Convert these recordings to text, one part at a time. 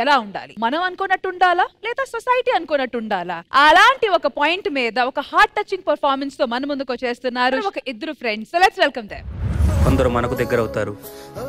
ఎలా ఉండాలి? మనం అనుకున్నట్టు ఉండాలా లేదా సొసైటీ అనుకున్నట్టు ఉండాలా? అలాంటి ఒక పాయింట్ మీద ఒక హార్ట్ టచింగ్ పర్ఫార్మెన్స్ తో మన ముందుకు వచ్చేస్తున్నారు ఒక ఇద్దరు ఫ్రెండ్స్. Let's welcome them. కొందరు మనకు దగ్గర అవుతారు,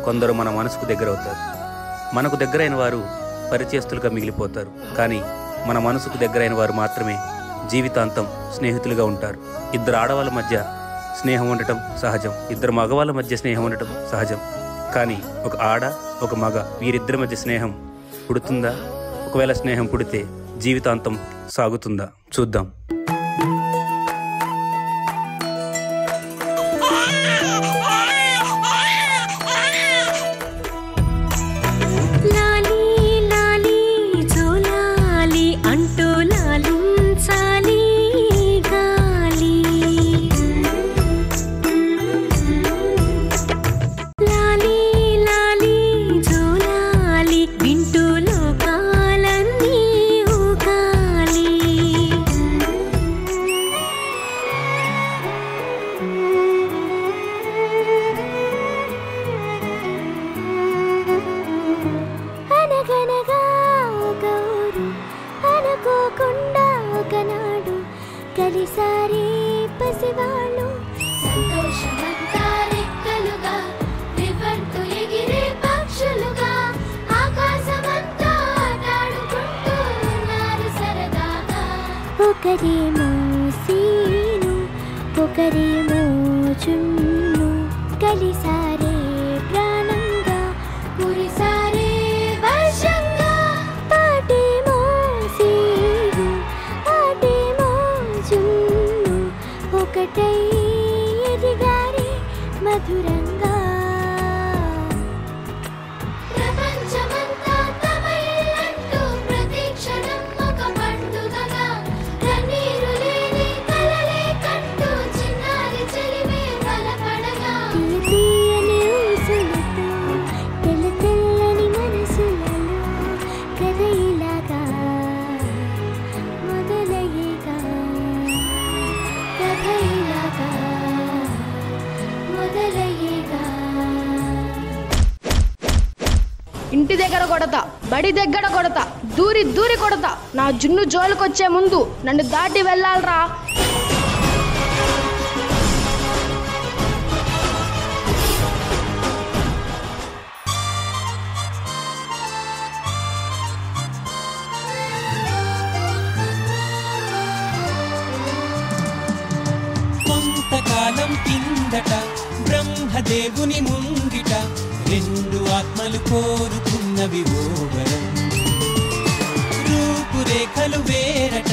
కొందరు మన మనసుకు దగ్గర అవుతారు. మనకు దగ్గరైన వారు పరిచయస్తులుగా మిగిలిపోతారు, కానీ మన మనసుకు దగ్గరైన వారు మాత్రమే జీవితాంతం స్నేహితులుగా ఉంటారు. ఇద్దరు ఆడవాళ్ళ మధ్య స్నేహం ఉండటం సహజం, ఇద్దరు మగవాళ్ళ మధ్య స్నేహం ఉండటం సహజం. కానీ ఒక ఆడ ఒక మగ వీరిద్దరి మధ్య స్నేహం పుడుతుందా? ఒకవేళ స్నేహం పుడితే జీవితాంతం సాగుతుందా? చూద్దాం. ఒకరేమో సీను ఒకరేమో చున్ను కలిసారే ప్రాణంగా కురిసారే వర్షంగా పాటేమో సీను ఆటేమో చున్ను ఒకటై ఎదిగారే మధురంగా. ఇంటి దగ్గర కొడతా, బడి దగ్గర కొడతా, దూరి దూరి కొడతా. నా జున్ను జోలికొచ్చే ముందు నన్ను దాటి వెళ్ళాలరా. కొంతకాలం కిందట బ్రహ్మదేవుని ముంగిట రెండు ఆత్మలు కోరుకున్నవి ఓవరం. రూపురేఖలు వేరట,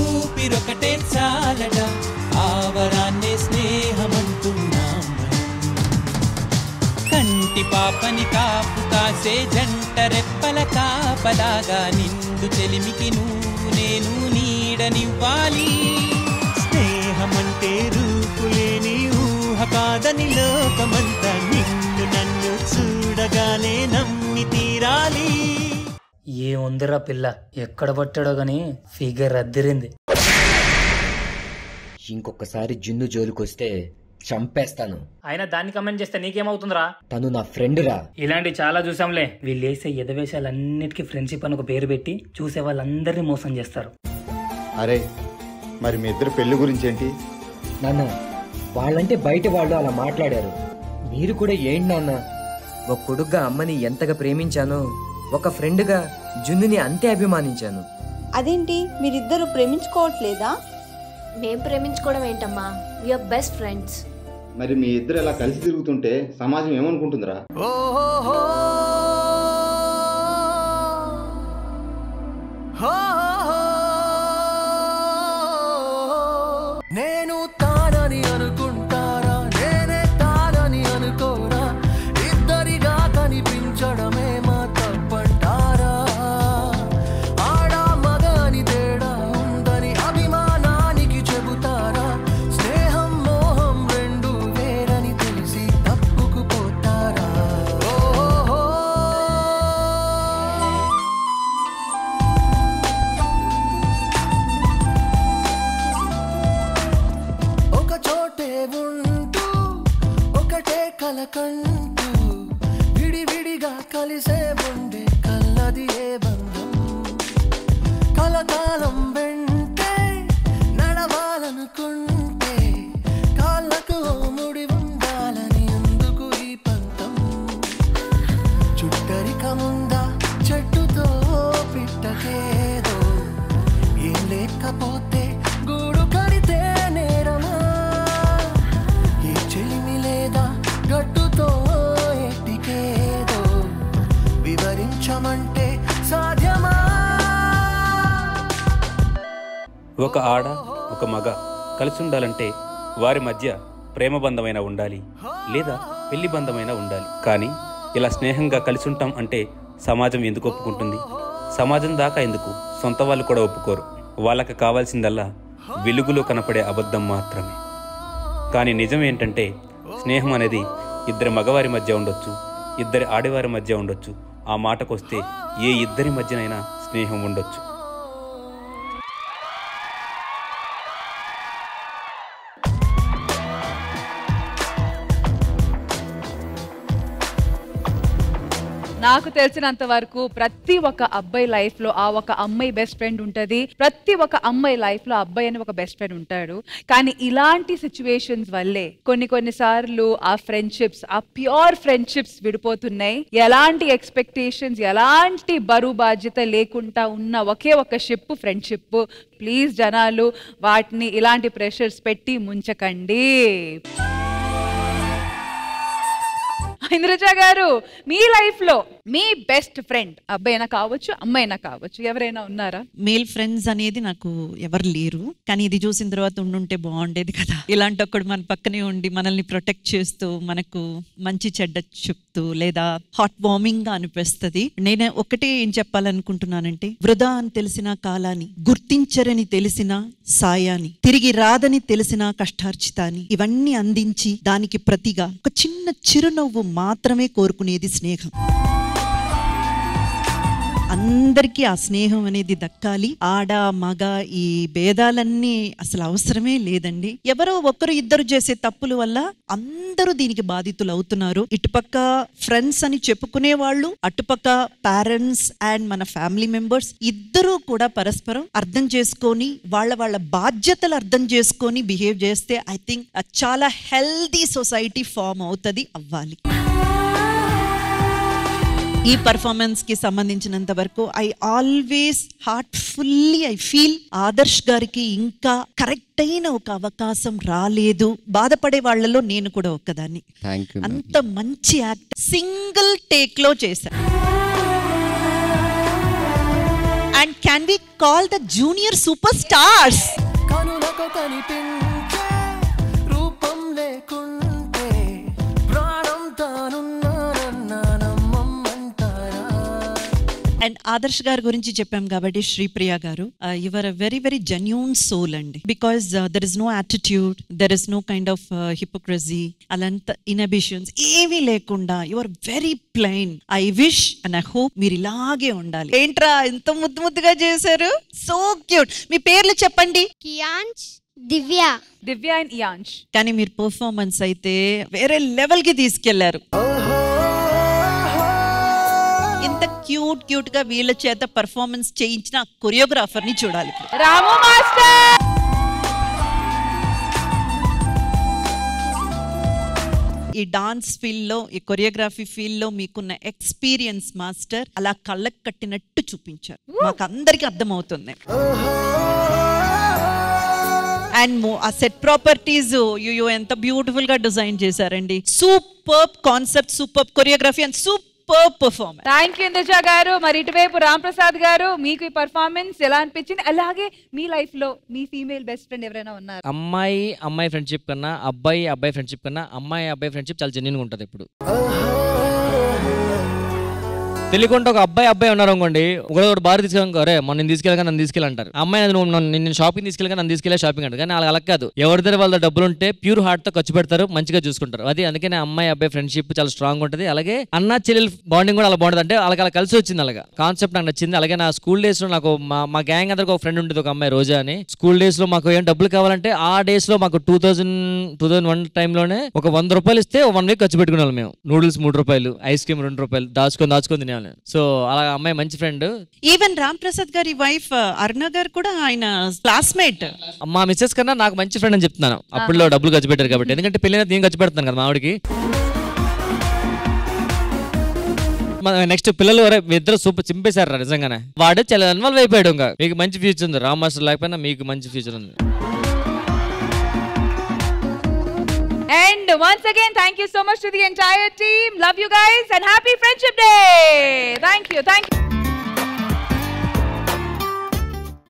ఊపిరొకటే చాలట, ఆవరాన్నే స్నేహమంటున్నాం. కంటి పాపని కాపు కాసే జంట రెప్పల కాపలాగా నిండు చెలిమికి నువ్వు నేను నీడనివ్వాలి. స్నేహమంటే రూపులేని ఊహ కాదని లోకమంతా నిన్ను నన్ను చూడగానే నమ్మి తీరాలి. ఏముందిరా పిల్ల, ఎక్కడ పట్టాడో గాని ఫిగర్ అద్దిరింది. ఇంకొకసారి జున్ను జోలికొస్తే చంపేస్తాను. అయినా దాన్ని కమెంట్ చేస్తే నీకేమవుతుందిరా? తను నా ఫ్రెండ్ రా. ఇలాంటి చాలా చూసాంలే. వీళ్ళు వేసే ఎదవేశాలన్నిటికీ ఫ్రెండ్షిప్ అని ఒక పేరు పెట్టి చూసే వాళ్ళందరినీ మోసం చేస్తారు. అరే మరి మీ ఇద్దరు పెళ్లి గురించి ఏంటి? నాన్న, వాళ్ళంటే బయట వాళ్ళు అలా మాట్లాడారు, మీరు కూడా ఏంటి నాన్న? ఒక కొడుగ్గా అమ్మని ఎంతగా ప్రేమించానో ఒక ఫ్రెండ్గా జున్నుని అంతే అభిమానించాను. అదేంటి మీరిద్దరు ప్రేమించుకోవట్లేదా? మేం ప్రేమించుకోవడం ఏంటమ్మా, వీఆర్ బెస్ట్ ఫ్రెండ్స్. మరి మీ ఇద్దరు ఎలా కలిసి తిరుగుతుంటే సమాజం ఏమనుకుంటుందిరా? నేను తానని అనుకుంటారా, నేనే తానని అనుకోరా, ఇద్దరిగా కనిపించడమే మా తప్పంటారా? ఆడా మగాని తేడా ఉందని అభిమానానికి చెబుతారా? స్నేహం మోహం రెండు వేరని తెలిసి తప్పుకుపోతారా? ఓహో కలకాలం వెంటే నడవాలనుకుంటే కాళ్ళకు ముడి ఉండాలని ఎందుకు ఈ పంతం చుట్టరికముందా చెట్టుతో పిట్టకేదో ఏం లేకపోతే గూడు కడితే నేరమా ఏ చెలిమి లేదా గట్టుతో ఎట్టికేదో వివరించమంటే సాధ్యమా ఒక ఆడ ఒక మగ కలిసి ఉండాలంటే వారి మధ్య ప్రేమ బంధమైన ఉండాలి లేదా పెళ్లి బంధమైన ఉండాలి. కానీ ఇలా స్నేహంగా కలిసి ఉంటాం అంటే సమాజం ఎందుకు ఒప్పుకుంటుంది? సమాజం దాకా ఎందుకు, సొంత వాళ్ళు కూడా ఒప్పుకోరు. వాళ్ళకి కావాల్సిందల్లా వెలుగులో కనపడే అబద్ధం మాత్రమే. కానీ నిజం ఏంటంటే స్నేహం అనేది ఇద్దరి మగవారి మధ్య ఉండొచ్చు, ఇద్దరి ఆడవారి మధ్య ఉండొచ్చు, ఆ మాటకొస్తే ఏ ఇద్దరి మధ్యనైనా స్నేహం ఉండొచ్చు. నాకు తెలిసినంత వరకు ప్రతి ఒక్క అబ్బాయి లైఫ్ లో ఆ ఒక అమ్మాయి బెస్ట్ ఫ్రెండ్ ఉంటది, ప్రతి ఒక్క అమ్మాయి లైఫ్ లో అబ్బాయి అని ఒక బెస్ట్ ఫ్రెండ్ ఉంటాడు. కానీ ఇలాంటి సిచ్యువేషన్స్ వల్లే కొన్ని సార్లు ఆ ఫ్రెండ్షిప్స్, ఆ ప్యూర్ ఫ్రెండ్షిప్స్ విడిపోతున్నాయి. ఎలాంటి ఎక్స్పెక్టేషన్స్, ఎలాంటి బరువు బాధ్యత లేకుండా ఉన్న ఒకే ఒక షిప్ ఫ్రెండ్షిప్. ప్లీజ్ జనాలు వాటిని ఇలాంటి ప్రెషర్స్ పెట్టి ముంచకండి. ఇంద్రజ గారు, మీ లైఫ్ లో మీ బెస్ట్ ఫ్రెండ్ అబ్బాయినా కావచ్చు అమ్మాయినా కావచ్చు ఎవరైనా ఉన్నారా? మేల్ ఫ్రెండ్స్ అనేది నాకు ఎవరు లేరు, కానీ ఇది చూసిన తర్వాత ఉండుంటే బాగుండేది కదా. ఇలాంటి ఒక్కడు మన పక్కనే ఉండి మనల్ని ప్రొటెక్ట్ చేస్తూ మనకు మంచి చెడ్డ చెప్తూ లేదా హాట్ వార్మింగ్ గా అనిపిస్తుంది. నేను ఒకటే ఏం చెప్పాలనుకుంటున్నానంటే, వృధా అని తెలిసిన కాలాన్ని, గుర్తించరని తెలిసిన సాయాన్ని, తిరిగి రాదని తెలిసిన కష్టార్జితాన్ని ఇవన్నీ అందించి దానికి ప్రతిగా ఒక చిన్న చిరునవ్వు మాత్రమే కోరుకునేది స్నేహం. అందరికీ ఆ స్నేహం అనేది దక్కాలి. ఆడ మగ ఈ భేదాలన్నీ అసలు అవసరమే లేదండి. ఎవరో ఒకరు ఇద్దరు చేసే తప్పుల వల్ల అందరూ దీనికి బాధితులు అవుతున్నారు. ఇటుపక్క ఫ్రెండ్స్ అని చెప్పుకునే వాళ్ళు, అటుపక్క పేరెంట్స్ అండ్ మన ఫ్యామిలీ మెంబర్స్ ఇద్దరూ కూడా పరస్పరం అర్థం చేసుకొని వాళ్ళ బాధ్యతలు అర్థం చేసుకొని బిహేవ్ చేస్తే ఐ థింక్ చాలా హెల్దీ సొసైటీ ఫామ్ అవుతుంది, అవ్వాలి. ఈ పర్ఫార్మెన్స్ కి సంబంధించినంత వరకు I always heartfully I feel Adarsh గారికి ఇంకా కరెక్ట్ అయిన ఒక అవకాశం రాలేదు. బాధపడే వాళ్ళలో నేను కూడా ఒక్కదాన్ని. అంత మంచి యాక్ట్ సింగిల్ టేక్ లో చేశాను. And can we call the junior super stars. కనులకు కనిపించే రూపం లేకుంటే ప్రాణం తానున్నానన్నానమ్మంటారా. అండ్ ఆదర్శ్ గారి గురించి చెప్పాం కాబట్టి శ్రీప్రియ గారు, your uh very very genuine soul అండి. Because there is no attitude, there is no kind of hypocrisy, అలాంటి ఇన్హిబిషన్స్ ఏమీ లేకుండా your very plain. I wish and I hope మీరు ఇలాగే ఉండాలి. ఏంట్రా ఎంత ముద్దుగా చేశారు, సో క్యూట్. మీ పేర్లు చెప్పండి. కియాంష్, దివ్య. దివ్య అండ్ ఇయాంష్. కానీ మీరు పర్ఫార్మెన్స్ అయితే వేరే లెవెల్ కి తీసుకెళ్లారు. ఇంత క్యూట్ గా వీళ్ళ చేత పర్ఫార్మెన్స్ చేయించిన కొరియోగ్రాఫర్ ని చూడాలి. రాము మాస్టర్. ఈ డాన్స్ ఫీల్డ్ లో, ఈ కొరియోగ్రఫీ ఫీల్డ్ లో మీకున్న ఎక్స్పీరియన్స్ మాస్టర్ అలా కళ్ళకు కట్టినట్టు చూపించారు, మాకు అందరికి అర్థమవుతుంది. అండ్ ఆ సెట్ ప్రాపర్టీస్ ఎంత బ్యూటిఫుల్ గా డిజైన్ చేశారండి. Super concept, super choreography and super performance. Thank you Indraja గారు. మరి ఇటువైపు రామ్ ప్రసాద్ గారు, మీకు ఈ పర్ఫార్మెన్స్ ఎలా అనిపించింది? అలాగే మీ లైఫ్ లో మీ ఫీమేల్ బెస్ట్ ఫ్రెండ్ ఎవరైనా ఉన్నారు? అమ్మాయి ఫ్రెండ్షిప్ కన్నా అబ్బాయి ఫ్రెండ్షిప్ కన్నా అబ్బాయి ఫ్రెండ్షిప్ చాలా జెన్యూన్ గా ఉంటుంది. ఇప్పుడు తెలియకుండా ఒక అబ్బాయి ఉన్నారు అనుకోండి, ఒకటి బార్ తీసుకెళ్ళాను, అరే మొన్న నేను తీసుకెళ్ళగా నన్ను తీసుకెళ్ళంటారు. అమ్మాయి అది నువ్వు నేను షాపింగ్ తీసుకెళ్ళగా నన్ను తీసుకెళ్ళే షాపింగ్ అంటారు. కానీ అలా కాదు, ఎవరి దగ్గర వాళ్ళ డబ్బులు ఉంటే ప్యూర్ హార్ట్ తో ఖర్చు పెడతారు, మంచిగా చూసుకుంటారు. అది అందుకనే అబ్బాయి ఫ్రెండ్షిప్ చాలా స్ట్రాంగ్ ఉంటుంది. అలాగే అన్న చెల్లెలు బాండింగ్ కూడా అలా బాగుంటుంది. అంటే అలా కలిసి వచ్చింది, అలాగా కాన్సెప్ట్ నాకు నచ్చింది. అలాగే నా స్కూల్ డేస్ లో నాకు మా గ్యాంగ్ అందరికి ఒక ఫ్రెండ్ ఉంటుంది, ఒక అమ్మాయి రోజా అని. స్కూల్ డేస్ లో మాకు ఏం డబ్బులు కావాలంటే ఆ డేస్ లో మాకు 2001 టైంలోనే ఒక 100 రూపాయలు ఇస్తే 1 వీక్ ఖర్చు పెట్టుకునే వాళ్ళం మేము. నూడిల్స్ 3 రూపాయలు, ఐస్ క్రీమ్ 2 రూపాయలు దాచుకొని తినేవాళ్ళం. అని. సో అలా అమ్మాయి మంచి ఫ్రెండ్. ఈవెన్ రామ్ ప్రసాద్ గారి వైఫ్ అరుణ గారు కూడా ఆయన క్లాస్మేట్. మా మిస్సెస్ కన్నా నాకు మంచి ఫ్రెండ్ అని చెప్తున్నాను. అప్పుడులో డబ్బులు ఖర్చు పెట్టారు కాబట్టి. ఎందుకంటే పెళ్ళైనా నేను ఖర్చు పెడతాను కదా మా ఆవిడకి. నెక్స్ట్ పిల్లలు ఇద్దరు సూపర్ చింపేశారు నిజంగానే. వాడు చాలా ఇన్వాల్వ్ అయిపోయాడు. ఇంకా మీకు మంచి ఫ్యూచర్ ఉంది. రామ్ మాస్టర్ లేకపోయినా మీకు మంచి ఫ్యూచర్ ఉంది. And once again, thank you so much to the entire team. Love you guys and happy Friendship Day. Thank you.